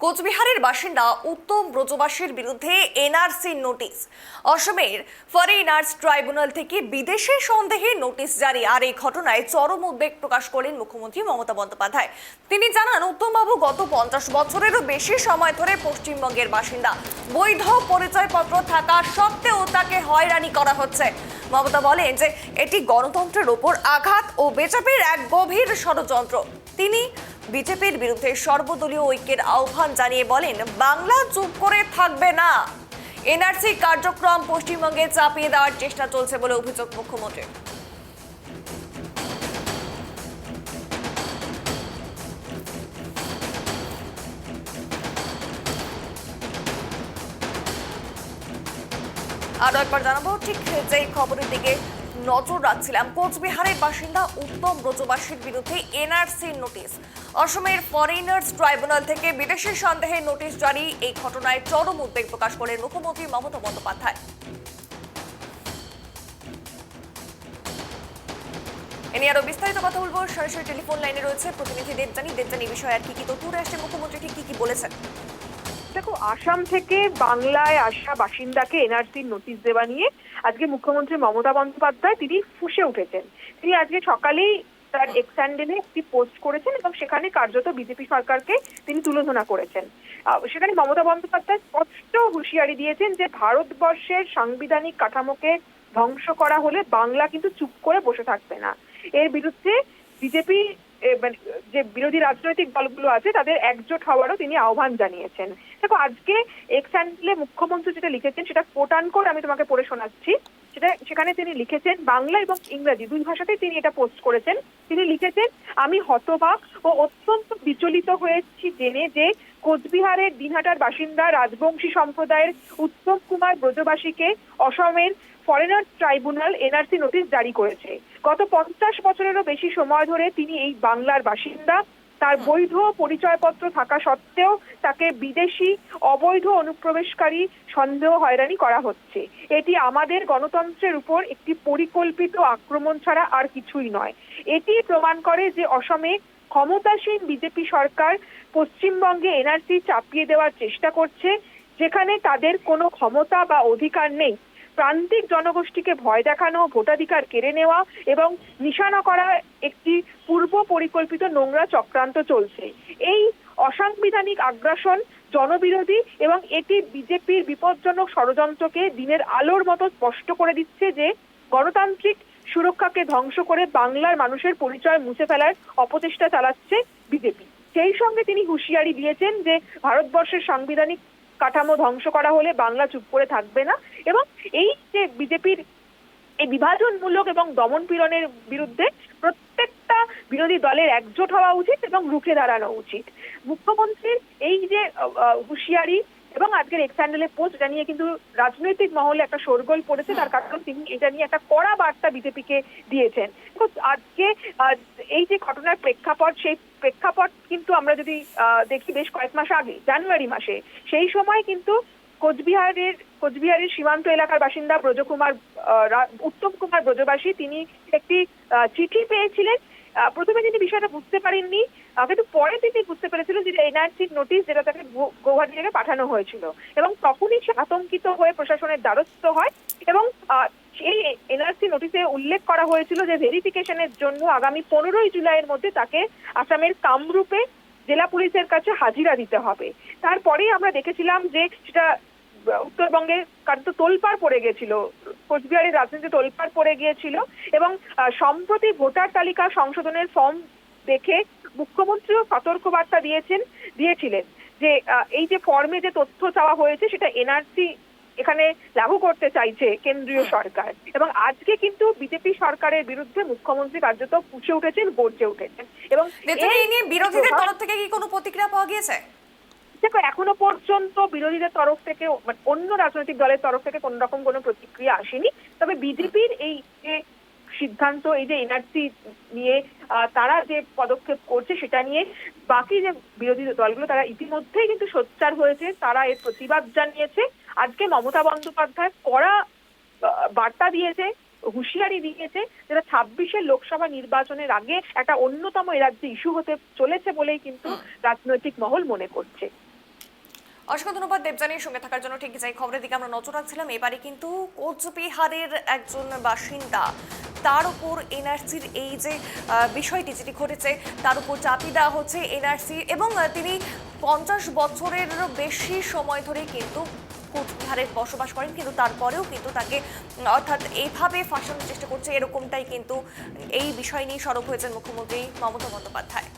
কোচবিহারের বাসিন্দা উত্তম ব্রজবাসীর বিরুদ্ধে এনআরসি নোটিশ। অসমের ফরেনার্স ট্রাইব্যুনাল থেকে বিদেশি সন্দেহে নোটিশ জারি। আর এই ঘটনায় চরম উদ্বেগ প্রকাশ করেন মুখ্যমন্ত্রী মমতা বন্দ্যোপাধ্যায়। তিনি জানান, উত্তমবাবু গত 50 বছরেরও বেশি সময় ধরে পশ্চিমবঙ্গের বাসিন্দা। বৈধ পরিচয়পত্র থাকা সত্ত্বেও তাকে হয়রানি করা হচ্ছে। মমতা বলেন যে এটি গণতন্ত্রের ওপর আঘাত ও বিজেপির এক গভীর ষড়যন্ত্র। তিনি বিজেপির বিরুদ্ধে সর্বদলীয় ঐক্যের আহ্বান জানিয়ে বলেন, বাংলা চুপ করে থাকবে না। এনআরসি কার্যক্রম পশ্চিমবঙ্গে চাপিয়ে দেওয়ার চেষ্টা চলছে বলে অভিযোগ মুখ্যমন্ত্রী। আরো একবার জানাবো, ঠিক যেই খবরের দিকে নজর রাখছিলাম, কোচবিহারের বাসিন্দা উত্তম ব্রজবাসীর বিরুদ্ধে এনআরসি নোটিশ। অসমের ফরেনার্স ট্রাইব্যুনাল থেকে বিদেশি সন্দেহে নোটিশ জারি। এই ঘটনায় চরম উদ্বেগ প্রকাশ করেন মুখ্যমন্ত্রী মমতা বন্দ্যোপাধ্যায়। এ নিয়ে আরো বিস্তারিত কথা বলবো। সরাসরি টেলিফোন লাইনে রয়েছে প্রতিনিধি দেবযানী বিষয়ে আর কি তথ্য আসছে, মুখ্যমন্ত্রী ঠিক কি বলেছেন? দেখো, আসাম থেকে বাংলায় আসা বাসিন্দাকে এনআরসির নোটিশ দেওয়া নিয়ে আজকে মুখ্যমন্ত্রী মমতা বন্দ্যোপাধ্যায় তিনি ফুঁসে উঠেছেন। তিনি আজকে সকালেই তার এক্স হ্যান্ডেলে একটি পোস্ট করেছেন এবং সেখানে কার্যত বিজেপি সরকারকে তিনি তুলোধনা করেছেন। সেখানে মমতা বন্দ্যোপাধ্যায় স্পষ্ট হুঁশিয়ারি দিয়েছেন যে ভারতবর্ষের সাংবিধানিক কাঠামোকে ধ্বংস করা হলে বাংলা কিন্তু চুপ করে বসে থাকবে না। এর বিরুদ্ধে বিজেপি যে বিরোধী রাজনৈতিক দলগুলো আছে তাদের একজোট হওয়ারও তিনি আহ্বান জানিয়েছেন। দেখো, আজকে এক্স হ্যান্ডেলে মুখ্যমন্ত্রী যেটা লিখেছেন সেটা কোট আনকোট আমি তোমাকে পড়ে শোনাচ্ছি। সেখানে তিনি লিখেছেন, বাংলা এবং ইংরেজি দুই ভাষাতেই তিনি এটা পোস্ট করেছেন। তিনি লিখেছেন, আমি হতবাক ও অত্যন্ত বিচলিত হয়েছি জেনে যে কোচবিহারের দিনহাটার বাসিন্দা রাজবংশী সম্প্রদায়ের উত্তম কুমার ব্রজবাসীকে অসমের ফরেনার্স ট্রাইব্যুনাল এনআরসি নোটিশ জারি করেছে। গত 50 বছরেরও বেশি সময় ধরে তিনি এই বাংলার বাসিন্দা। তার বৈধ পরিচয়পত্র থাকা সত্ত্বেও তাকে বিদেশি অবৈধ অনুপ্রবেশকারী সন্দেহ হয়রানি করা হচ্ছে। এটি আমাদের গণতন্ত্রের উপর একটি পরিকল্পিত আক্রমণ ছাড়া আর কিছুই নয়। এটি প্রমাণ করে যে অসমে ক্ষমতাসীন বিজেপি সরকার পশ্চিমবঙ্গে এনআরসি চাপিয়ে দেওয়ার চেষ্টা করছে, যেখানে তাদের কোনো ক্ষমতা বা অধিকার নেই। প্রান্তিক জনগোষ্ঠীকে ভয় দেখানো, ভোটাধিকার কেড়ে নেওয়া এবং নিশানা করা একটি পূর্ব পরিকল্পিত নোংরা চক্রান্ত চলছে। এই অসাংবিধানিক আগ্রাসন জনবিরোধী এবং এটি বিজেপির বিপজ্জনক ষড়যন্ত্রকে দিনের আলোর মতো স্পষ্ট করে দিচ্ছে যে গণতান্ত্রিক সুরক্ষাকে ধ্বংস করে বাংলার মানুষের পরিচয় মুছে ফেলার অপচেষ্টা চালাচ্ছে বিজেপি। সেই সঙ্গে তিনি হুঁশিয়ারি দিয়েছেন যে ভারতবর্ষের সাংবিধানিক কাঠামো ধ্বংস করা হলে বাংলা চুপ করে থাকবে না এবং এই যে বিজেপির এই বিভাজনমূলক এবং দমন পীড়নের বিরুদ্ধে প্রত্যেকটা বিরোধী দলের একজোট হওয়া উচিত এবং রুখে দাঁড়ানো উচিত। মুখ্যমন্ত্রীর এই যে হুঁশিয়ারি এবং আজকের এক্স হ্যান্ডেলে পোস্ট, এটা নিয়ে কিন্তু রাজনৈতিক মহলে একটা শোরগোল পড়েছে। তার কারণ তিনি এটা নিয়ে একটা কড়া বার্তা বিজেপিকে দিয়েছেন। আজকে এই যে ঘটনার প্রেক্ষাপট, সেই প্রেক্ষাপট কিন্তু আমরা যদি দেখি বেশ কয়েক মাস আগে জানুয়ারি মাসে, সেই সময় কিন্তু কোচবিহারের সীমান্ত এলাকার বাসিন্দা উত্তম কুমার ব্রজবাসী তিনি একটি চিঠি পেয়েছিলেন। প্রথমে তিনি বিষয়টা বুঝতে পারেননি, কিন্তু পরে তিনি বুঝতে পেরেছিলেন যে এনআরসি নোটিশ যেটা তাকে গৌহাটি থেকে পাঠানো হয়েছিল এবং তখনই সে আতঙ্কিত হয়ে প্রশাসনের দ্বারস্থ হয় এবং এই এনআরসি নোটিশে উল্লেখ করা হয়েছিল যে ভেরিফিকেশনের জন্য আগামী 15 জুলাইয়ের মধ্যে তাকে আসামের কামরূপে জেলা পুলিশের কাছে হাজিরা দিতে হবে। তারপরেই আমরা দেখেছিলাম যে সেটা উত্তরবঙ্গে কার্যত তোলপাড় পড়ে গেছিল, কোচবিহারের রাজনীতি তোলপাড় পড়ে গিয়েছিল এবং সম্প্রতি ভোটার তালিকা সংশোধনের ফর্ম দেখে মুখ্যমন্ত্রীও সতর্কবার্তা দিয়েছিলেন যে এই যে ফর্মে যে তথ্য চাওয়া হয়েছে সেটা এনআরসি এখানে লাগু করতে চাইছে কেন্দ্রীয় সরকার। এবং আজকে কিন্তু বিজেপি সরকারের বিরুদ্ধে মুখ্যমন্ত্রী কার্যত ফুঁসে উঠেছেন, গর্জে উঠেছেন। এবং এই নিয়ে বিরোধীদের তরফ থেকে কি কোনো প্রতিক্রিয়া পাওয়া গিয়েছে? দেখো, এখনো পর্যন্ত বিরোধীদের তরফ থেকে অন্য রাজনৈতিক দলের তরফ থেকে কোন রকম কোনো প্রতিক্রিয়া আসেনি। তবে বিজেপির এই যে সিদ্ধান্ত, এই যে এনআরসি নিয়ে তারা যে পদক্ষেপ করছে সেটা নিয়ে বাকি যে বিরোধী দলগুলো তারা ইতিমধ্যেই কিন্তু সোচ্চার হয়েছে, তারা এর প্রতিবাদ জানিয়েছে। আজকে মমতা বন্দ্যোপাধ্যায় কড়া বার্তা দিয়েছে, হুঁশিয়ারি দিয়েছে, যেটা 26-এর লোকসভা নির্বাচনের আগে একটা অন্যতম এ রাজ্যে ইস্যু হতে চলেছে বলেই কিন্তু রাজনৈতিক মহল মনে করছে। অসংখ্য ধন্যবাদ দেবযানীর সঙ্গে থাকার জন্য। ঠিক যাই খবরের দিকে আমরা নজর রাখছিলাম, এবারে কিন্তু কোচবিহারের একজন বাসিন্দা, তার উপর এনআরসির এই যে বিষয়টি যেটি ঘটেছে তার উপর চাপিয়ে দেওয়া হচ্ছে এনআরসি, এবং তিনি 50 বছরেরও বেশি সময় ধরে কিন্তু কোচবিহারে বসবাস করেন, কিন্তু তারপরেও কিন্তু তাকে অর্থাৎ এইভাবে ফাঁসানোর চেষ্টা করছে, এরকমটাই কিন্তু এই বিষয় নিয়ে সরব হয়েছেন মুখ্যমন্ত্রী মমতা বন্দ্যোপাধ্যায়।